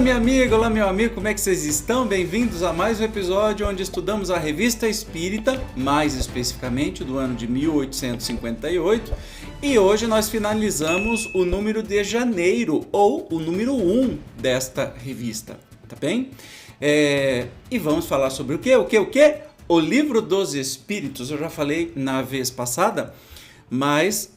minha amiga, olá meu amigo, como é que vocês estão? Bem-vindos a mais um episódio onde estudamos a Revista Espírita, mais especificamente do ano de 1858, e hoje nós finalizamos o número de janeiro, ou o número 1 desta revista, tá bem? E vamos falar sobre o quê? O Livro dos Espíritos. Eu já falei na vez passada, mas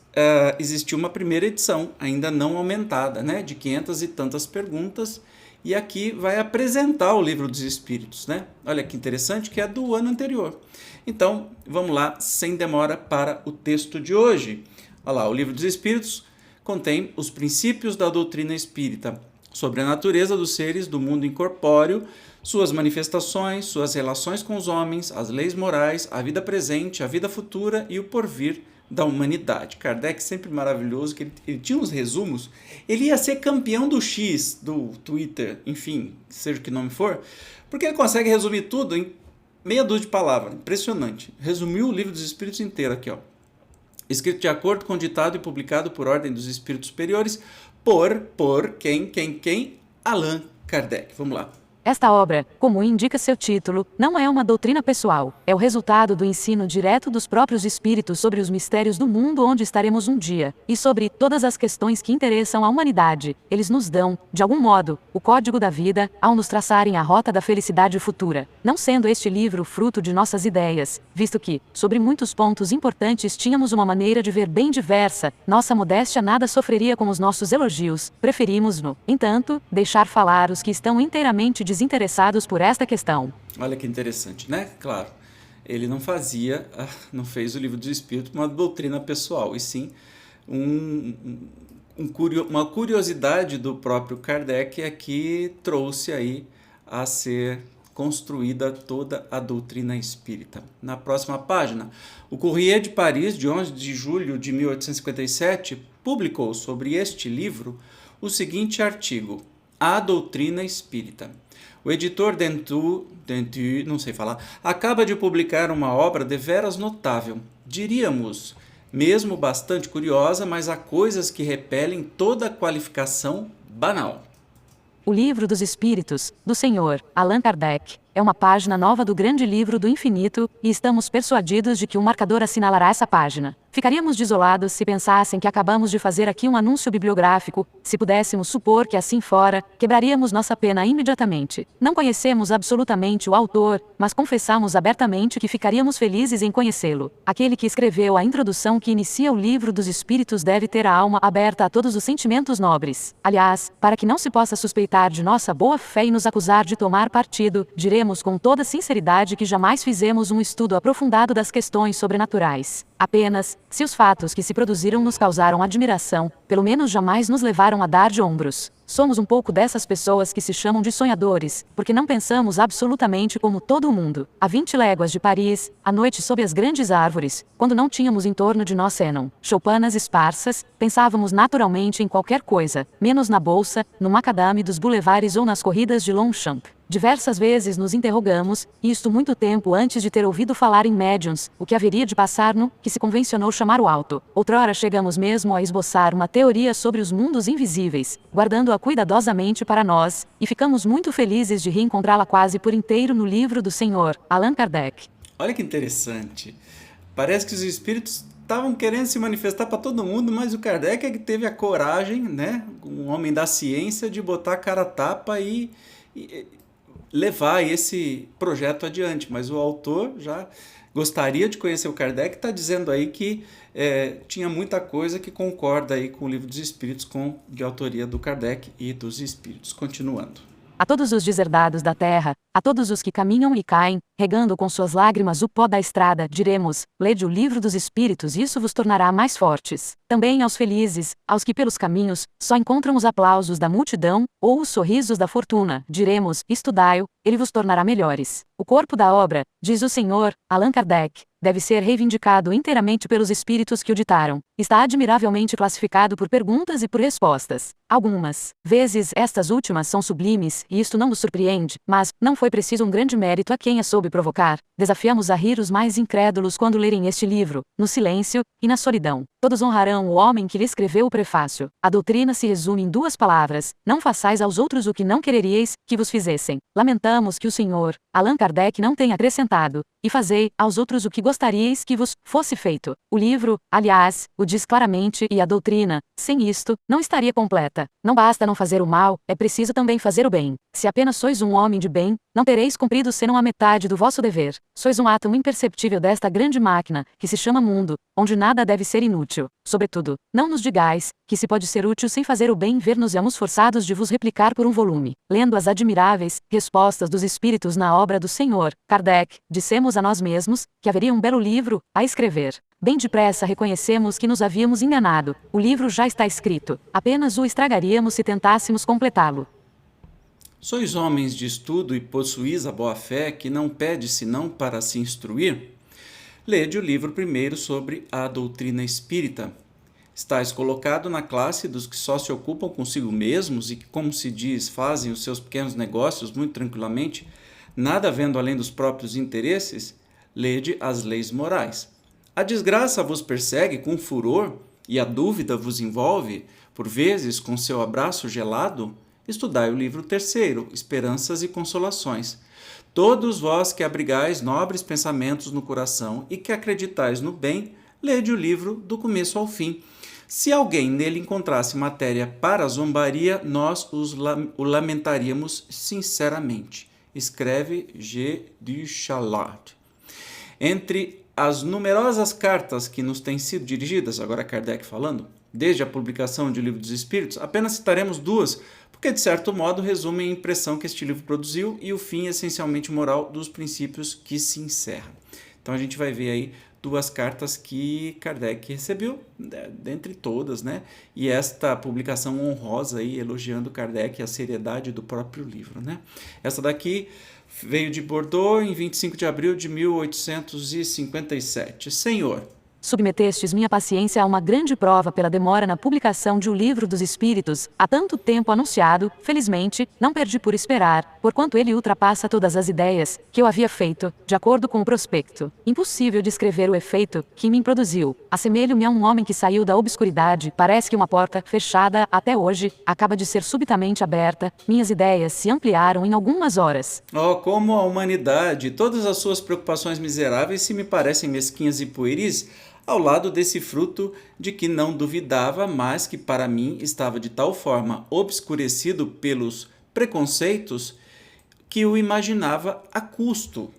existiu uma primeira edição, ainda não aumentada, né, de 500 e tantas perguntas, e aqui vai apresentar o Livro dos Espíritos, né? Olha que interessante, que é do ano anterior. Então, vamos lá, sem demora, para o texto de hoje. Olha lá, o Livro dos Espíritos contém os princípios da doutrina espírita sobre a natureza dos seres do mundo incorpóreo, suas manifestações, suas relações com os homens, as leis morais, a vida presente, a vida futura e o porvir da humanidade. Kardec sempre maravilhoso, que ele tinha uns resumos, ele ia ser campeão do X, do Twitter, enfim, seja o que nome for, porque ele consegue resumir tudo em meia dúzia de palavras, impressionante. Resumiu o Livro dos Espíritos inteiro aqui, ó. Escrito de acordo com o ditado e publicado por ordem dos Espíritos Superiores, por quem? Allan Kardec. Vamos lá. Esta obra, como indica seu título, não é uma doutrina pessoal, é o resultado do ensino direto dos próprios espíritos sobre os mistérios do mundo onde estaremos um dia, e sobre todas as questões que interessam à humanidade. Eles nos dão, de algum modo, o código da vida, ao nos traçarem a rota da felicidade futura. Não sendo este livro fruto de nossas ideias, visto que, sobre muitos pontos importantes tínhamos uma maneira de ver bem diversa, nossa modéstia nada sofreria com os nossos elogios, preferimos, no entanto, deixar falar os que estão inteiramente desinteressados por esta questão. Olha que interessante, né? Claro, ele não fez o Livro dos Espíritos uma doutrina pessoal, e sim uma curiosidade do próprio Kardec é que trouxe aí a ser construída toda a doutrina espírita. Na próxima página, o Courrier de Paris, de 11 de julho de 1857, publicou sobre este livro o seguinte artigo: A Doutrina Espírita. O editor Dentu, não sei falar, acaba de publicar uma obra deveras notável. Diríamos, mesmo bastante curiosa, mas há coisas que repelem toda a qualificação banal. O Livro dos Espíritos, do Sr. Allan Kardec, é uma página nova do grande livro do infinito, e estamos persuadidos de que um marcador assinalará essa página. Ficaríamos desolados se pensassem que acabamos de fazer aqui um anúncio bibliográfico. Se pudéssemos supor que assim fora, quebraríamos nossa pena imediatamente. Não conhecemos absolutamente o autor, mas confessamos abertamente que ficaríamos felizes em conhecê-lo. Aquele que escreveu a introdução que inicia o Livro dos Espíritos deve ter a alma aberta a todos os sentimentos nobres. Aliás, para que não se possa suspeitar de nossa boa fé e nos acusar de tomar partido, diremos com toda sinceridade que jamais fizemos um estudo aprofundado das questões sobrenaturais. Apenas, se os fatos que se produziram nos causaram admiração, pelo menos jamais nos levaram a dar de ombros. Somos um pouco dessas pessoas que se chamam de sonhadores, porque não pensamos absolutamente como todo o mundo. A 20 léguas de Paris, à noite sob as grandes árvores, quando não tínhamos em torno de nós senão choupanas esparsas, pensávamos naturalmente em qualquer coisa, menos na bolsa, no macadame dos boulevares ou nas corridas de Longchamp. Diversas vezes nos interrogamos, e isto muito tempo antes de ter ouvido falar em médiuns, o que haveria de passar no que se convencionou chamar o alto. Outrora chegamos mesmo a esboçar uma teoria sobre os mundos invisíveis, guardando-a cuidadosamente para nós, e ficamos muito felizes de reencontrá-la quase por inteiro no livro do Sr. Allan Kardec. Olha que interessante. Parece que os espíritos estavam querendo se manifestar para todo mundo, mas o Kardec é que teve a coragem, né, um homem da ciência, de botar a cara a tapa e levar esse projeto adiante. Mas o autor já gostaria de conhecer o Kardec, está dizendo aí que tinha muita coisa que concorda aí com o Livro dos Espíritos, de autoria do Kardec e dos Espíritos. Continuando. A todos os deserdados da terra, a todos os que caminham e caem, regando com suas lágrimas o pó da estrada, diremos: lede o Livro dos Espíritos, isso vos tornará mais fortes. Também aos felizes, aos que pelos caminhos só encontram os aplausos da multidão ou os sorrisos da fortuna, diremos: estudai-o, ele vos tornará melhores. O corpo da obra, diz o Sr. Allan Kardec, deve ser reivindicado inteiramente pelos espíritos que o ditaram. Está admiravelmente classificado por perguntas e por respostas. Algumas vezes estas últimas são sublimes, e isto não nos surpreende, mas não foi preciso um grande mérito a quem a soube provocar. Desafiamos a rir os mais incrédulos quando lerem este livro, no silêncio e na solidão. Todos honrarão o homem que lhe escreveu o prefácio. A doutrina se resume em 2 palavras: não façais aos outros o que não quereríeis que vos fizessem. Lamentamos que o Sr. Allan Kardec não tenha acrescentado: e fazei aos outros o que gostaríeis que vos fosse feito. O livro, aliás, o diz claramente, e a doutrina, sem isto, não estaria completa. Não basta não fazer o mal, é preciso também fazer o bem. Se apenas sois um homem de bem, não tereis cumprido senão a metade do vosso dever. Sois um átomo imperceptível desta grande máquina, que se chama mundo, onde nada deve ser inútil. Sobretudo, não nos digais que se pode ser útil sem fazer o bem, ver-nos-emos forçados de vos replicar por um volume. Lendo as admiráveis respostas dos espíritos na obra do Sr. Kardec, dissemos a nós mesmos que haveria um belo livro a escrever. Bem depressa reconhecemos que nos havíamos enganado. O livro já está escrito. Apenas o estragaríamos se tentássemos completá-lo. Sois homens de estudo e possuís a boa fé que não pede senão para se instruir? Lede o livro primeiro sobre a doutrina espírita. Estais colocado na classe dos que só se ocupam consigo mesmos e que, como se diz, fazem os seus pequenos negócios muito tranquilamente, nada vendo além dos próprios interesses? Lede as leis morais. A desgraça vos persegue com furor e a dúvida vos envolve, por vezes, com seu abraço gelado? Estudai o livro terceiro, Esperanças e Consolações. Todos vós que abrigais nobres pensamentos no coração e que acreditais no bem, lede o livro do começo ao fim. Se alguém nele encontrasse matéria para zombaria, nós o lamentaríamos sinceramente. Escreve G. du Chalard. Entre as numerosas cartas que nos têm sido dirigidas, agora Kardec falando, desde a publicação de O Livro dos Espíritos, apenas citaremos 2, porque de certo modo resumem a impressão que este livro produziu e o fim essencialmente moral dos princípios que se encerra. Então a gente vai ver aí 2 cartas que Kardec recebeu, dentre todas, né? E esta publicação honrosa aí, elogiando Kardec e a seriedade do próprio livro, né? Essa daqui veio de Bordeaux em 25 de abril de 1857. Senhor, Submetestes minha paciência a uma grande prova pela demora na publicação de O Livro dos Espíritos, há tanto tempo anunciado. Felizmente, não perdi por esperar, porquanto ele ultrapassa todas as ideias que eu havia feito, de acordo com o prospecto. Impossível descrever o efeito que me produziu. Assemelho-me a um homem que saiu da obscuridade. Parece que uma porta, fechada até hoje, acaba de ser subitamente aberta. Minhas ideias se ampliaram em algumas horas. oh, como a humanidade, todas as suas preocupações miseráveis se me parecem mesquinhas e pueris, ao lado desse fruto de que não duvidava, mas que para mim estava de tal forma obscurecido pelos preconceitos que o imaginava a custo.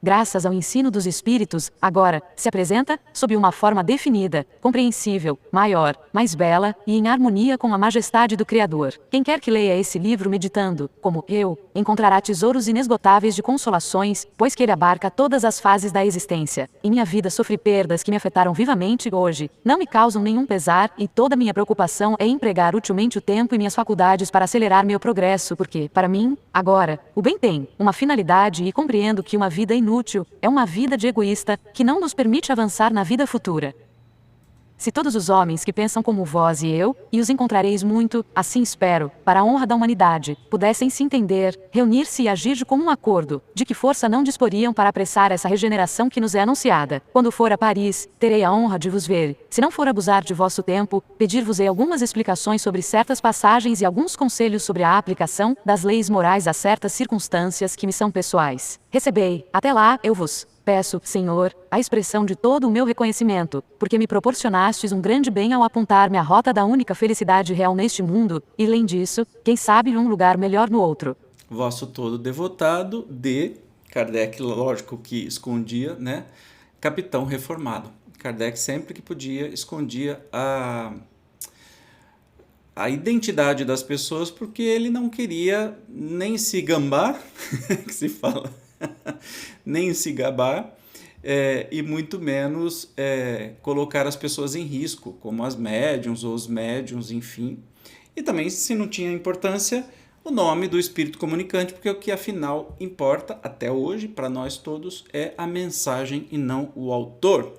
Graças ao ensino dos Espíritos, agora, se apresenta, sob uma forma definida, compreensível, maior, mais bela e em harmonia com a majestade do Criador. Quem quer que leia esse livro meditando, como eu, encontrará tesouros inesgotáveis de consolações, pois que ele abarca todas as fases da existência. Em minha vida sofri perdas que me afetaram vivamente hoje, não me causam nenhum pesar e toda minha preocupação é empregar utilmente o tempo e minhas faculdades para acelerar meu progresso, porque, para mim, agora, o bem tem uma finalidade e compreendo que uma vida inútil é uma vida de egoísta, que não nos permite avançar na vida futura. Se todos os homens que pensam como vós e eu, e os encontrareis muito, assim espero, para a honra da humanidade, pudessem se entender, reunir-se e agir de comum acordo, de que força não disporiam para apressar essa regeneração que nos é anunciada. Quando for a Paris, terei a honra de vos ver. Se não for abusar de vosso tempo, pedir-vos-ei algumas explicações sobre certas passagens e alguns conselhos sobre a aplicação das leis morais a certas circunstâncias que me são pessoais. Recebei, até lá, eu vos peço, Senhor, a expressão de todo o meu reconhecimento, porque me proporcionastes um grande bem ao apontar-me a rota da única felicidade real neste mundo, e além disso, quem sabe um lugar melhor no outro. Vosso todo devotado de Kardec, lógico que escondia, né? Capitão reformado. Kardec sempre que podia escondia a identidade das pessoas porque ele não queria nem se gambar, que se fala, nem se gabar, e muito menos colocar as pessoas em risco, como as médiuns ou os médiuns, enfim. E também, se não tinha importância, o nome do Espírito comunicante, porque o que afinal importa até hoje para nós todos é a mensagem e não o autor.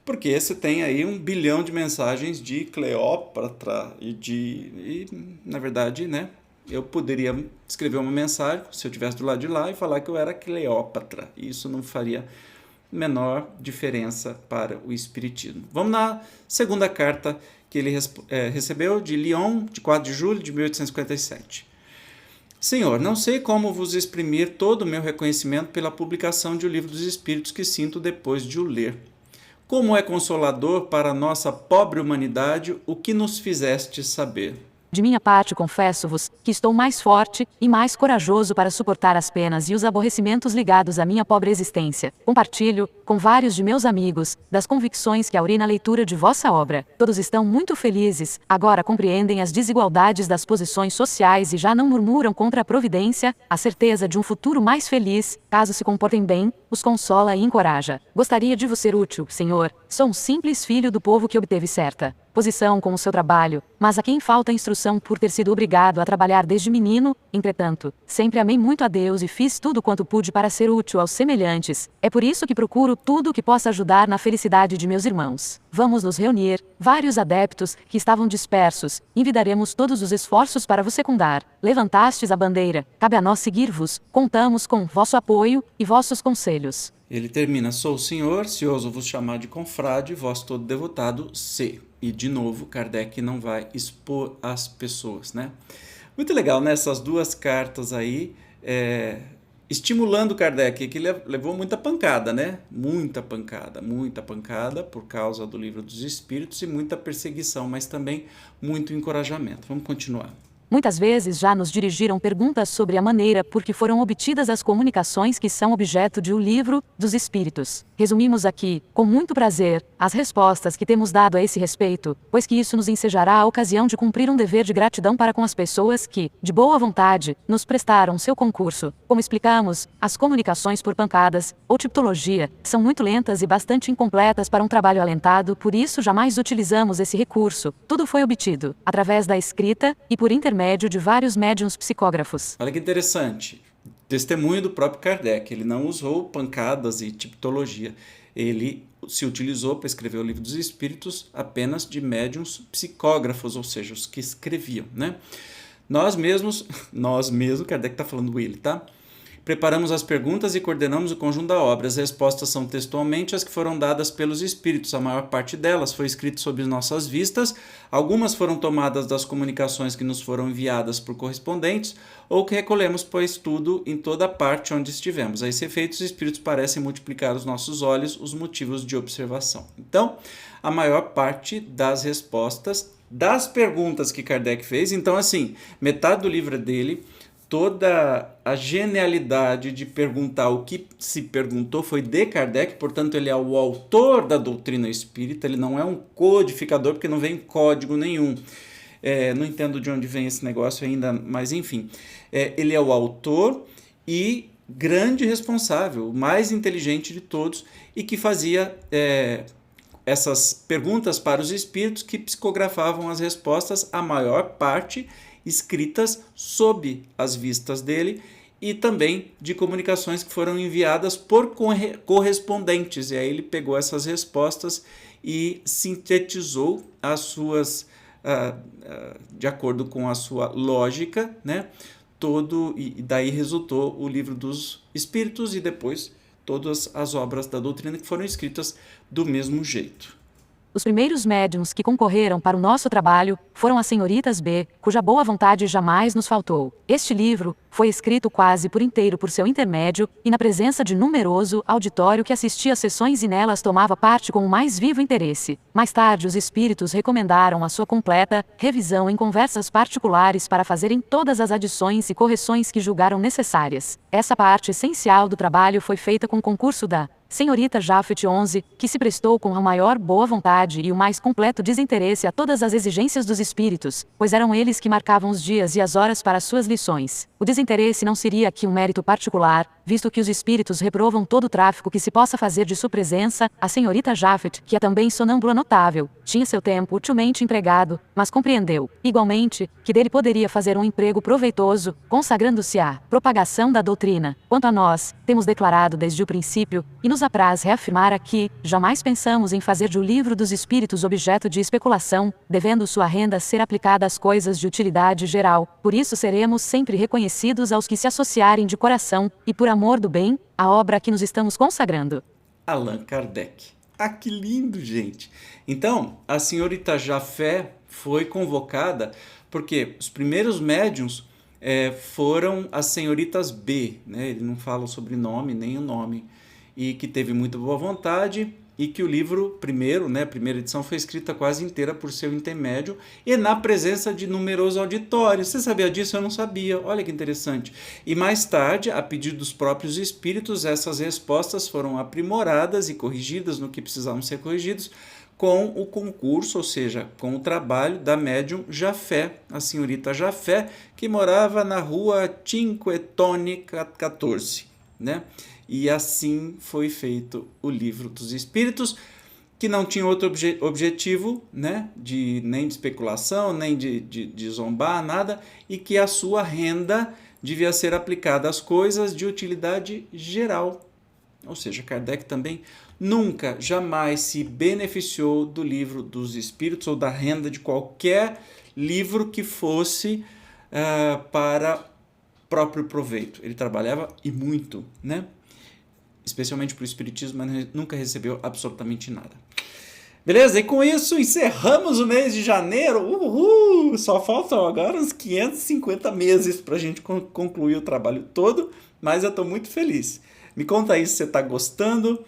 Porque você tem aí 1 bilhão de mensagens de Cleópatra e na verdade, né, eu poderia escrever uma mensagem, se eu estivesse do lado de lá, e falar que eu era Cleópatra. Isso não faria menor diferença para o Espiritismo. Vamos na segunda carta que ele recebeu de Lyon, de 4 de julho de 1857. Senhor, não sei como vos exprimir todo o meu reconhecimento pela publicação de O Livro dos Espíritos que sinto depois de o ler. Como é consolador para a nossa pobre humanidade o que nos fizeste saber. De minha parte, confesso-vos que estou mais forte e mais corajoso para suportar as penas e os aborrecimentos ligados à minha pobre existência. Compartilho, com vários de meus amigos, das convicções que aurei na leitura de vossa obra. Todos estão muito felizes, agora compreendem as desigualdades das posições sociais e já não murmuram contra a providência. A certeza de um futuro mais feliz, caso se comportem bem, os consola e encoraja. Gostaria de vos ser útil, Senhor. Sou um simples filho do povo que obteve certa posição com o seu trabalho, mas a quem falta instrução por ter sido obrigado a trabalhar desde menino. Entretanto, sempre amei muito a Deus e fiz tudo quanto pude para ser útil aos semelhantes. É por isso que procuro tudo que possa ajudar na felicidade de meus irmãos. Vamos nos reunir, vários adeptos que estavam dispersos, envidaremos todos os esforços para vos secundar. Levantastes a bandeira, cabe a nós seguir-vos, contamos com vosso apoio e vossos conselhos. Ele termina, sou o Senhor, se ouso vos chamar de confrade, vós todo devotado, se. E, de novo, Kardec não vai expor as pessoas, né? Muito legal, né? Essas duas cartas aí, estimulando Kardec, que levou muita pancada, né? Muita pancada por causa do Livro dos Espíritos e muita perseguição, mas também muito encorajamento. Vamos continuar. Muitas vezes já nos dirigiram perguntas sobre a maneira por que foram obtidas as comunicações que são objeto de O Livro dos Espíritos. Resumimos aqui, com muito prazer, as respostas que temos dado a esse respeito, pois que isso nos ensejará a ocasião de cumprir um dever de gratidão para com as pessoas que, de boa vontade, nos prestaram seu concurso. Como explicamos, as comunicações por pancadas, ou tipologia, são muito lentas e bastante incompletas para um trabalho alentado, por isso jamais utilizamos esse recurso. Tudo foi obtido, através da escrita e por intermédio de vários médiuns psicógrafos. Olha que interessante. Testemunho do próprio Kardec. Ele não usou pancadas e tipologia. Ele se utilizou para escrever o Livro dos Espíritos apenas de médiuns psicógrafos, ou seja, os que escreviam, né? Nós mesmos, Kardec está falando ele, tá? Preparamos as perguntas e coordenamos o conjunto da obra. As respostas são textualmente as que foram dadas pelos espíritos. A maior parte delas foi escrita sob nossas vistas. Algumas foram tomadas das comunicações que nos foram enviadas por correspondentes ou que recolhemos por estudo em toda parte onde estivemos. A esse efeito, os espíritos parecem multiplicar aos nossos olhos os motivos de observação. Então, a maior parte das respostas das perguntas que Kardec fez. Então, assim, metade do livro é dele. Toda a genialidade de perguntar o que se perguntou foi de Kardec, portanto ele é o autor da doutrina espírita, ele não é um codificador, porque não vem código nenhum. Não entendo de onde vem esse negócio ainda, mas enfim. Ele é o autor e grande responsável, o mais inteligente de todos, e que fazia essas perguntas para os espíritos que psicografavam as respostas, a maior parte escritas sob as vistas dele e também de comunicações que foram enviadas por correspondentes. E aí ele pegou essas respostas e sintetizou as suas, de acordo com a sua lógica, né? E daí resultou o Livro dos Espíritos e depois todas as obras da doutrina que foram escritas do mesmo jeito. Os primeiros médiuns que concorreram para o nosso trabalho foram as senhoritas B, cuja boa vontade jamais nos faltou. Este livro foi escrito quase por inteiro por seu intermédio e na presença de numeroso auditório que assistia às sessões e nelas tomava parte com o mais vivo interesse. Mais tarde, os espíritos recomendaram a sua completa revisão em conversas particulares para fazerem todas as adições e correções que julgaram necessárias. Essa parte essencial do trabalho foi feita com concurso da Senhorita Japhet 11, que se prestou com a maior boa vontade e o mais completo desinteresse a todas as exigências dos espíritos, pois eram eles que marcavam os dias e as horas para suas lições. O desinteresse não seria aqui um mérito particular, visto que os espíritos reprovam todo o tráfico que se possa fazer de sua presença. A senhorita Japhet, que é também sonâmbula notável, tinha seu tempo utilmente empregado, mas compreendeu, igualmente, que dele poderia fazer um emprego proveitoso, consagrando-se à propagação da doutrina. Quanto a nós, temos declarado desde o princípio, e nos apraz reafirmar aqui, jamais pensamos em fazer do livro dos espíritos objeto de especulação, devendo sua renda ser aplicada às coisas de utilidade geral. Por isso seremos sempre reconhecidos aos que se associarem de coração, e por amor do bem, à obra a que nos estamos consagrando. Allan Kardec. Ah, que lindo, gente! Então, a senhorita Jafé foi convocada porque os primeiros médiuns foram as senhoritas B, né? Ele não fala o sobrenome nem o nome, e que teve muita boa vontade, e que o livro primeiro, né, a primeira edição foi escrita quase inteira por seu intermédio e na presença de numerosos auditórios. Você sabia disso? Eu não sabia. Olha que interessante. E mais tarde, a pedido dos próprios espíritos, essas respostas foram aprimoradas e corrigidas no que precisavam ser corrigidos com o concurso, ou seja, com o trabalho da médium Jafé, a senhorita Jafé, que morava na rua Cinquettone 14, né? E assim foi feito o Livro dos Espíritos, que não tinha outro objetivo, né, nem de especulação, nem de zombar, nada, e que a sua renda devia ser aplicada às coisas de utilidade geral. Ou seja, Kardec também nunca, jamais se beneficiou do Livro dos Espíritos ou da renda de qualquer livro que fosse para próprio proveito. Ele trabalhava e muito, né? Especialmente para o Espiritismo, mas nunca recebeu absolutamente nada. Beleza? E com isso encerramos o mês de janeiro. Uhul! Só faltam agora uns 550 meses para a gente concluir o trabalho todo, mas eu estou muito feliz. Me conta aí se você está gostando.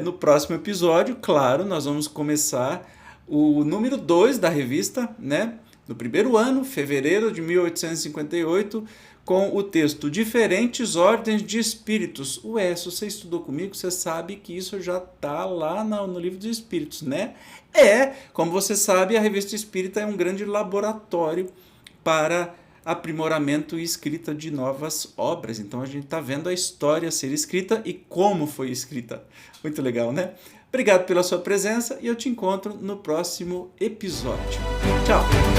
No próximo episódio, claro, nós vamos começar o número 2 da revista, né? No primeiro ano, fevereiro de 1858, com o texto Diferentes Ordens de Espíritos. Ué, se você estudou comigo, você sabe que isso já está lá no Livro dos Espíritos, né? Como você sabe, a Revista Espírita é um grande laboratório para aprimoramento e escrita de novas obras. Então a gente está vendo a história ser escrita e como foi escrita. Muito legal, né? Obrigado pela sua presença e eu te encontro no próximo episódio. Tchau!